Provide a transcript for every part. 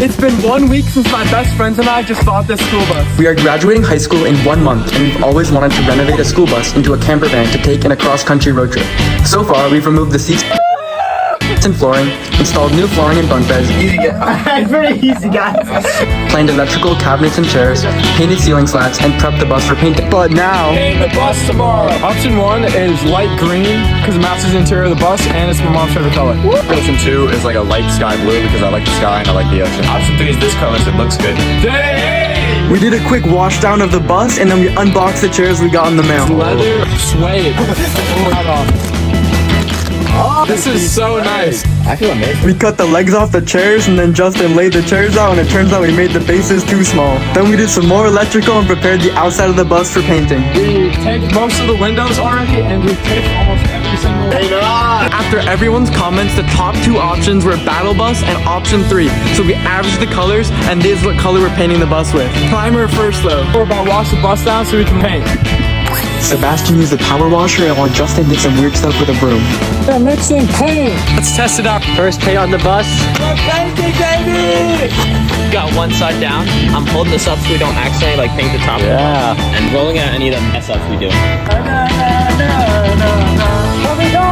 It's been 1 week since my best friends and I just bought this school bus. We are graduating high school in 1 month, and we've always wanted to renovate a school bus into a camper van to take in a cross-country road trip. So far, we've removed the seats and flooring, installed new flooring and bunk beds, It's pretty easy, guys. planed electrical cabinets and chairs, painted ceiling slats, and prepped the bus for painting. But now, Paint the bus tomorrow. Option 1 is light green because it matches the interior of the bus and it's my mom's favorite color. Option 2 is like a light sky blue because I like the sky and I like the ocean. Option 3 is this color, so it looks good. we did a quick wash down of the bus, and then we unboxed the chairs we got in the mail. Leather suede. Oh, this is so nice. I feel amazing. We cut the legs off the chairs, and then Justin laid the chairs out, and it turns out we made the bases too small. Then we did some more electrical and prepared the outside of the bus for painting. We taped most of the windows already and we taped almost every single one. After everyone's comments, the top 2 options were Battle Bus and Option 3. So we averaged the colors, and this is what color we're painting the bus with. Primer first though. We're about to wash the bus down so we can paint. Sebastian used the power washer, and while Justin did some weird stuff with a broom. We're mixing paint. Let's test it out. First paint on the bus. We're painting, baby! Got one side down. I'm holding this up so we don't accidentally like paint the top. Yeah. And rolling out any of the mess ups we do. Here we go!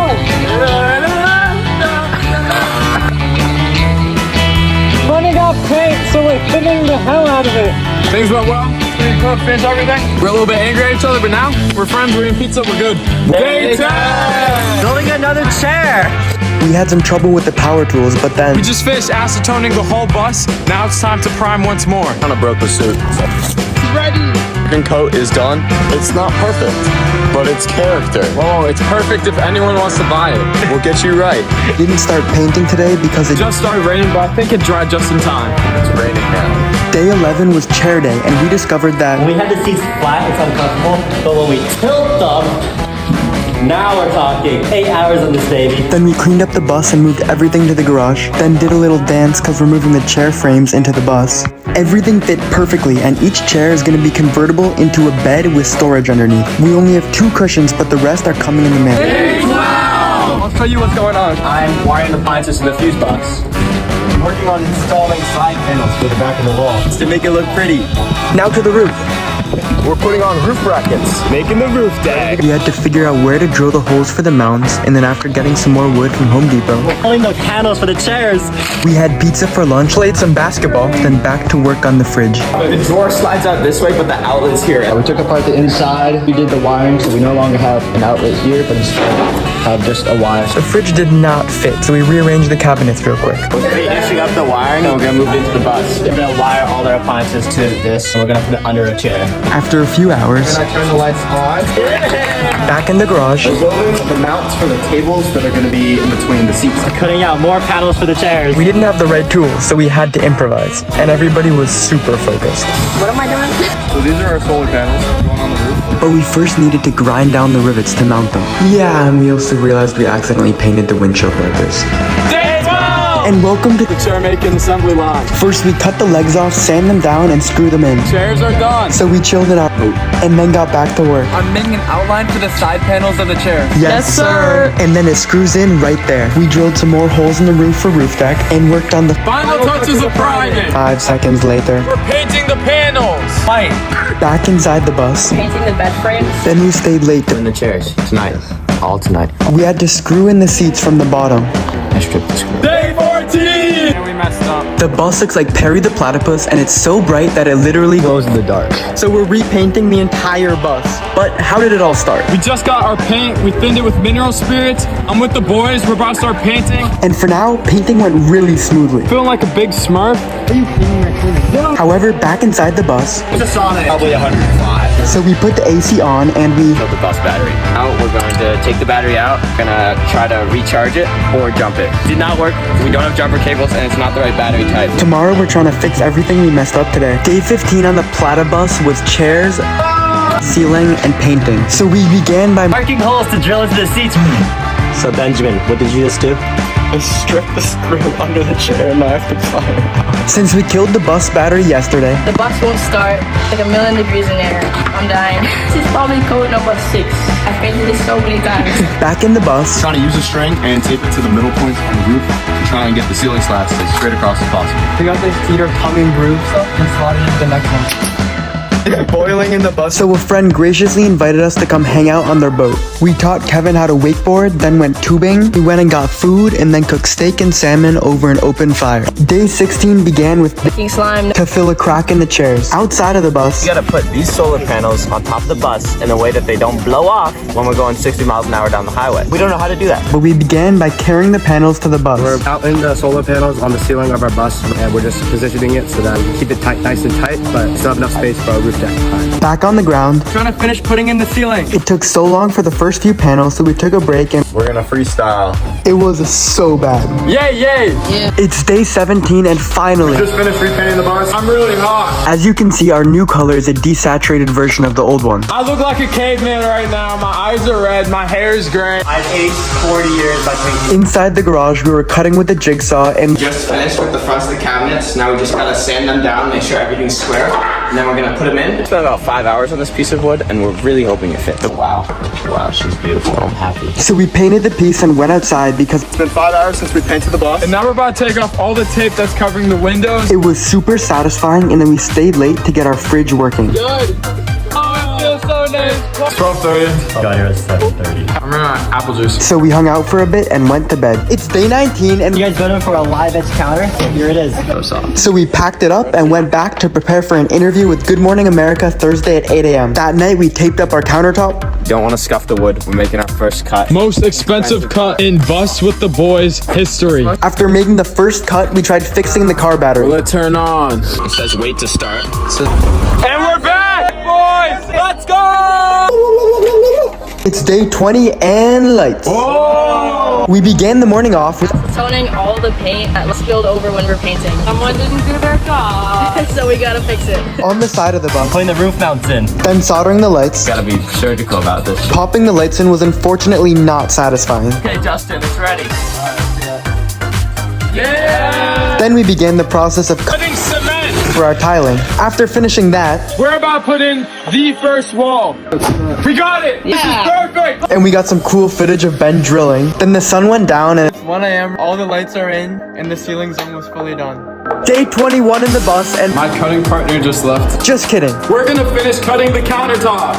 Running out paint, so we're thinning the hell out of it. Things went well. We cooked, finished everything. We're a little bit angry at each other, but now we're friends. We're eating pizza. We're good. Day 10! Building another chair. We had some trouble with the power tools, but then We just finished acetoning the whole bus. Now it's time to prime once more. Kind of broke the suit. Ready? Second coat is done. It's not perfect, but it's character. Oh, it's perfect if anyone wants to buy it. We'll get you right. we didn't start painting today because It just started raining, but I think it dried just in time. It's raining now. day 11 was chair day, and we discovered that When we had the seats flat, it's uncomfortable, but when we tilt them, now we're talking 8 hours on this baby. Then we cleaned up the bus and moved everything to the garage, then did a little dance because we're moving the chair frames into the bus. Everything fit perfectly, and each chair is going to be convertible into a bed with storage underneath. We only have 2 cushions, but the rest are coming in the mail. I'll show you what's going on. I'm wiring the appliances to the fuse box. I'm working on installing side panels for the back of the wall to make it look pretty. Now to the roof. We're putting on roof brackets. Making the roof deck. We had to figure out where to drill the holes for the mounts, and then after getting some more wood from Home Depot, Pulling the panels for the chairs. we had pizza for lunch, played some basketball, then back to work on the fridge. The drawer slides out this way, but the outlet is here. We took apart the inside, we did the wiring, so we no longer have an outlet here, but instead have just a wire. The fridge did not fit, so we rearranged the cabinets real quick. We're finishing up the wiring and we're gonna move it into the bus. We're gonna wire all their appliances to this and we're gonna put it under a chair. After a few hours, Turn the lights on. back in the garage, Building the mounts for the tables that are going to be in between the seats. Cutting out more panels for the chairs. we didn't have the right tools, so we had to improvise, and everybody was super focused. So these are our solar panels going on the roof. But we first needed to grind down the rivets to mount them. Yeah, and we also realized we accidentally painted the windshield wipers. Day 12! And welcome to the... Chair making assembly line. First, we cut the legs off, sand them down, and screw them in. Chairs are done. So we chilled it out, and then got back to work. I'm making an outline for the side panels of the chair. Yes, sir! And then it screws in right there. We drilled some more holes in the roof for roof deck, and worked on the... Final touches of priming. 5 seconds later, We're painting the panels. White. back inside the bus. Painting the bed frames. Then we stayed late. In the chairs tonight. All tonight. We had to screw in the seats from the bottom. I stripped the screw. Day 14! And we messed up. The bus looks like Perry the Platypus, and it's so bright that it literally Glows in the dark. So we're repainting the entire bus. But how did it all start? We just got our paint. We thinned it with mineral spirits. I'm with the boys. We're about to start painting. And for now, painting went really smoothly. Feeling like a big smurf. However, back inside the bus, It's a Sonic. Probably 105. so we put the AC on and we... The bus battery. Now we're going to take the battery out. We're gonna try to recharge it or jump it. Did not work. We don't have jumper cables and it's not the right battery type. Tomorrow we're trying to fix everything we messed up today. Day 15 on the Platypus was chairs, ceiling, and painting. So we began by... Marking holes to drill into the seats. So Benjamin, what did you just do? I stripped the screw under the chair and now I have to fly it out. Since we killed the bus battery yesterday, The bus won't start. It's like a million degrees in there. I'm dying. This is probably code number 6. I've painted this so many times. back in the bus, Trying to use a string and tape it to the middle points on the roof to try and get the ceiling slats as straight across as possible. Pick up this Peter Cumming groove stuff and slot it into the next one. It's boiling in the bus. so a friend graciously invited us to come hang out on their boat. We taught Kevin how to wakeboard, then went tubing. We went and got food and then cooked steak and salmon over an open fire. Day 16 began with Making slime. to fill a crack in the chairs. Outside of the bus, You gotta put these solar panels on top of the bus in a way that they don't blow off when we're going 60 miles an hour down the highway. We don't know how to do that. but we began by carrying the panels to the bus. We're mounting the solar panels on the ceiling of our bus, and we're just positioning it so that we keep it tight, nice and tight, but still have enough space for our roof deck. Back on the ground, Trying to finish putting in the ceiling. it took so long for the first few panels, so we took a break and We're gonna freestyle. it was so bad. Yay, yay! It's day 17 and finally, Just finished repainting the bus. I'm really hot. as you can see, our new color is a desaturated version of the old one. I look like a caveman right now. My eyes are red. My hair is gray. I've aged 40 years by painting. Inside the garage, we were cutting with a jigsaw and Just finished with the fronts of the cabinets. Now we just gotta sand them down, make sure everything's square, and then we're gonna put them in. Spent about 5 hours on this piece of wood, and we're really hoping it fits. Wow. Wow, she's beautiful. I'm happy. so we painted the piece and went outside because It's been 5 hours since we painted the bus. And now we're about to take off all the tape that's covering the windows. it was super satisfying and then we stayed late to get our fridge working. Good. Oh, it feels so nice. 12:30. Got here at 7:30. I'm running out of apple juice. So we hung out for a bit and went to bed. It's day 19 and You guys voted for a live edge counter? Here it is. so we packed it up and went back to prepare for an interview with Good Morning America Thursday at 8 a.m. That night we taped up our countertop. Don't want to scuff the wood. We're making our first cut. Most expensive cut in Bus with the Boys history. After making the first cut, we tried fixing the car battery. Let's turn on. It says wait to start. And we're back, boys! Let's go! It's day 20 and lights. We began the morning off with Toning all the paint that spilled over when we're painting. Someone didn't do their job. So we gotta fix it. on the side of the bus, Putting the roof mounts in. then soldering the lights. Gotta be surgical about this. Popping the lights in was unfortunately not satisfying. Okay, Justin, it's ready. Then we began the process of Putting cement. for our tiling. After finishing that, We're about to put in the first wall. We got it. This is perfect. and we got some cool footage of Ben drilling. Then the sun went down and 1 a.m. All the lights are in and the ceiling's almost fully done. day 21 in the bus and My cutting partner just left. just kidding. We're gonna finish cutting the countertop.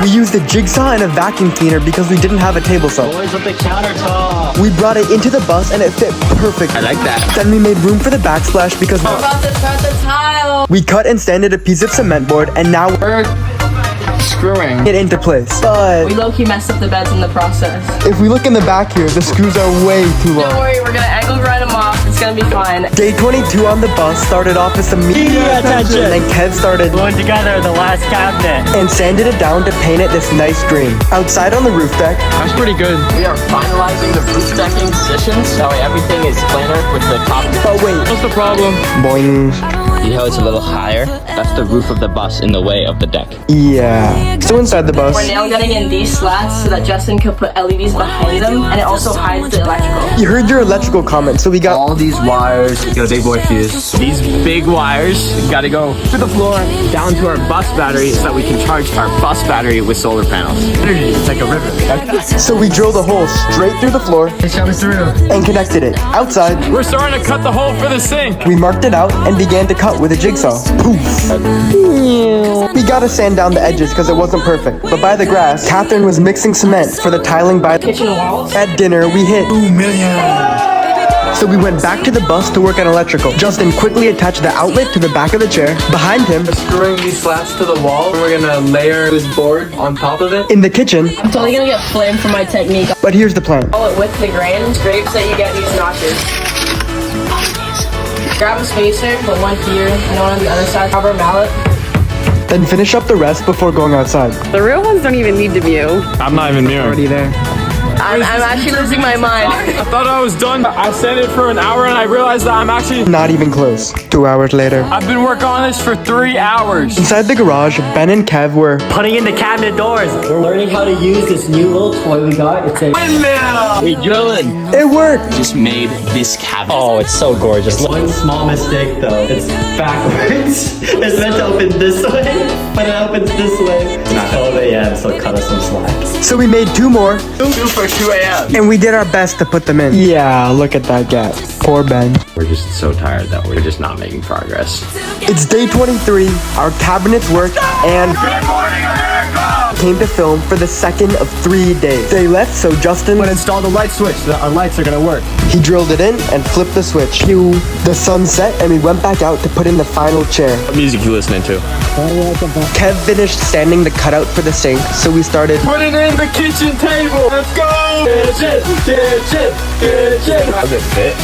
We used a jigsaw and a vacuum cleaner because we didn't have a table saw. Boys with the countertop. We brought it into the bus and it fit perfectly. I like that. Then we made room for the backsplash because About to cut the tile. we cut and sanded a piece of cement board and now we're Screwing. it into place. But We low-key messed up the beds in the process. if we look in the back here, the screws are way too Don't long. worry, we're gonna angle grind them off. It's gonna be fine. Day 22 on the bus started off with some media attention. Then Kev started Gluing together the last cabinet. and sanded it down to paint it this nice green. Outside on the roof deck, That's pretty good. We are finalizing the roof decking positions. That way everything is planar with the top. but wait, What's the problem? boing. See how it's a little higher? That's the roof of the bus in the way of the deck. Yeah. So inside the bus, We're nail gunning in these slats so that Justin could put LEDs behind them, and it also hides the electrical. you heard your electrical comment, so we got All these wires. Got a big boy fuse. These big wires gotta go to the floor, down to our bus battery so that we can charge our bus battery with solar panels. Energy, it's like a river. so we drilled a hole straight through the floor and connected it. Outside, We're starting to cut the hole for the sink. we marked it out and began to cut with a jigsaw. Poof. We gotta sand down the edges because it wasn't perfect. But by the grass, Catherine was mixing cement for the tiling by Kitchen walls. At dinner, we hit 2 million. So we went back to the bus to work on electrical. Justin quickly attached the outlet to the back of the chair. Behind him, Screwing these slats to the wall. We're gonna layer this board on top of it. in the kitchen, I'm totally gonna get flamed for my technique. but here's the plan. Roll it with the grain scrapes that you get these notches. Grab a spacer, put one here and one on the other side. Cover a mallet. Then finish up the rest before going outside. The real ones don't even need to view. I'm not even mirrored. I'm actually losing my mind. I thought I was done. I sat it for an hour and I realized that I'm actually Not even close. 2 hours later. I've been working on this for 3 hours. Inside the garage, Ben and Kev were Putting in the cabinet doors. We're learning how to use this new little toy we got. It's a Windmill! We drilling. It worked! Just made this cabinet. Oh, it's so gorgeous. One small mistake though. It's backwards. It's meant to open this way, but it opens this way. It's not 12 a.m., so cut us some slack. So we made 2 more, 2 for 2 a.m. and we did our best to put them in. Yeah, look at that gap. Poor Ben. We're just so tired that we're just not making progress. It's day 23, our cabinets worked, and came to film for the second of 3 days. They left, so Justin But install the light switch so that our lights are gonna work. he drilled it in and flipped the switch. Pew. The sun set, and we went back out to put in the final chair. What music you listening to? Kev finished sanding the cutout for the sink, so we started Put it in the kitchen table. Let's go! Kitchen. Does it fit?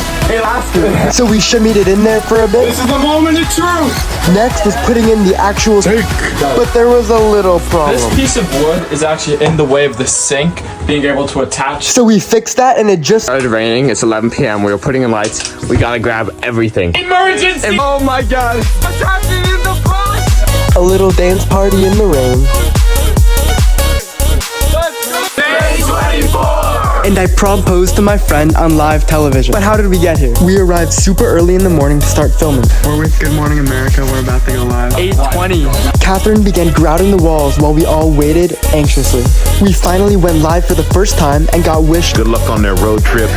So we shimmied it in there for a bit. This is the moment of truth. Next was putting in the actual sink. But there was a little problem. This piece of wood is actually in the way of the sink being able to attach. So we fixed that and it just Started raining. It's 11 p.m. We were putting in lights. We gotta grab everything. Emergency! Oh my god. What's happening in the bus? a little dance party in the rain. Day 24! And I proposed to my friend on live television. But how did we get here? We arrived super early in the morning to start filming. We're with Good Morning America. We're about to go live. 8:20. Catherine began grouting the walls while we all waited anxiously. We finally went live for the first time and got wished Good luck on their road trip.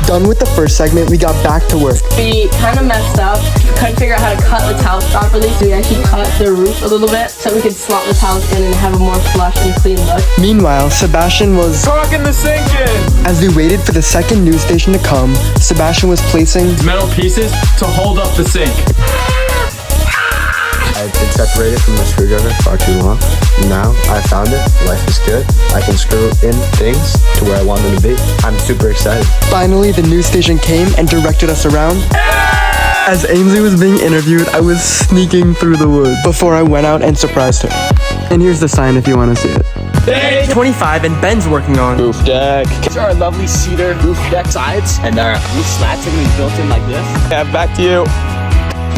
done with the first segment. We got back to work. We kind of messed up. Couldn't figure out how to cut the towels properly, so we actually cut the roof a little bit so we could slot the towels in and have a more flush and clean look. Meanwhile, Sebastian was... Talking the sink in. As we waited for the second news station to come, Sebastian was placing... Metal pieces to hold up the sink. I've been separated from the screwdriver far too long. Now I found it. Life is good. I can screw in things to where I want them to be. I'm super excited. Finally, the news station came and directed us around. As Ainsley was being interviewed, I was sneaking through the woods before I went out and surprised her. And here's the sign if you want to see it. Day 25 and Ben's working on Roof deck. These are our lovely cedar roof deck sides, and our roof slats are gonna be built in like this. Yeah, back to you.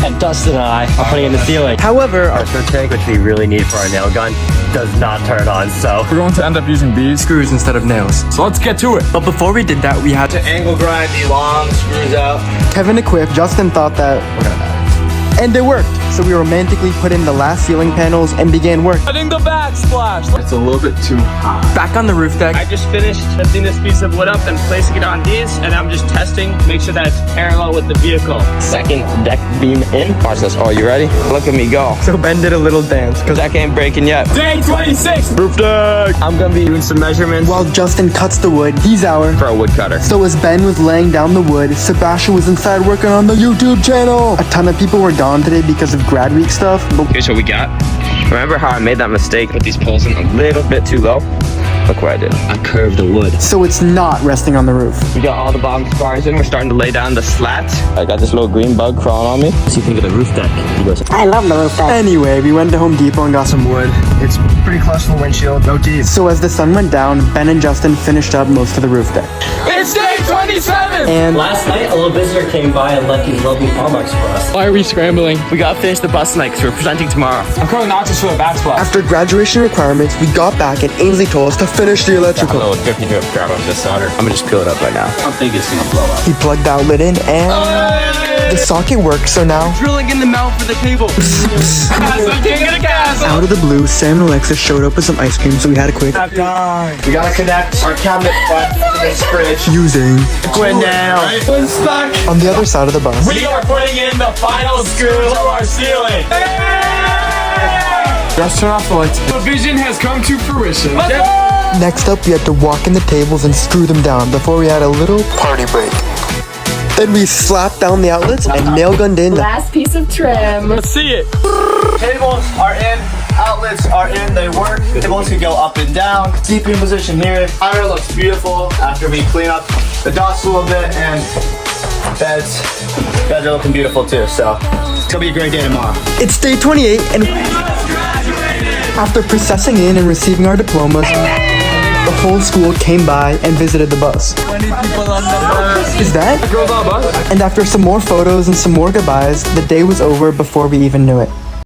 And Dustin and I are putting in the ceiling. However, our Our tank, which we really need for our nail gun, does not turn on, so. We're going to end up using these screws instead of nails. So let's get to it. but before we did that, we had to... Angle grind the long screws out. Kevin equipped, Justin thought that... And it worked. So we romantically put in the last ceiling panels and began work. Adding the backsplash. It's a little bit too hot. Back on the roof deck, I just finished lifting this piece of wood up and placing it on these, and I'm just testing, make sure that it's parallel with the vehicle. Second deck beam in. Watch this. Oh, you ready? Look at me go. so Ben did a little dance. Cause deck ain't breaking yet. Day 26. Roof deck. I'm gonna be doing some measurements While Justin cuts the wood, he's our... For a woodcutter. So as Ben was laying down the wood, Sebastian was inside working on the YouTube channel. A ton of people were gone today because of grad week stuff, but Here's what we got. Remember how I made that mistake? Put these poles in a little bit too low? Look what I did. I curved the wood. so it's not resting on the roof. We got all the bottom spars in. We're starting to lay down the slats. I got this little green bug crawling on me. What do you think of the roof deck? He goes, Anyway, we went to Home Depot and got some wood. It's pretty close to the windshield. No teeth. So as the sun went down, Ben and Justin finished up most of the roof deck. It's day 27. And last night, a little visitor came by and left these lovely paw marks for us. Why are we scrambling? We gotta finish the bus tonight because we're presenting tomorrow. I'm currently not just for the backsplash. after graduation requirements, we got back and Ainsley told us to finish the electrical. Little 50 drip grab up this solder. I'm gonna just peel it up right now. I don't think it's gonna blow up. He plugged the outlet in and the socket worked, so now... Drilling in the mouth for the table. As the king of the castle. Out of the blue, Sam and Alexis showed up with some ice cream, so we had a quick We gotta connect our cabinet butt to this fridge. using. Going down. We're stuck. On the other side of the bus, We are putting in the final screw to our ceiling. Just turn off the lights. The vision has come to fruition. Let's go. next up we had to walk in the tables and screw them down before we had a little party break. Then we slapped down the outlets and nail gunned in the... Last piece of trim. Let's see it. Tables are in. Outlets are in. They work. Tables can go up and down. Sleeping position here. Counter looks beautiful after we clean up the dust a little bit, and beds are looking beautiful too. So it's gonna be a great day tomorrow. It's day 28 and... After processing in and receiving our diplomas, the whole school came by and visited the bus. 20 people on the bus. Is that? Girls on the bus. And after some more photos and some more goodbyes, the day was over before we even knew it.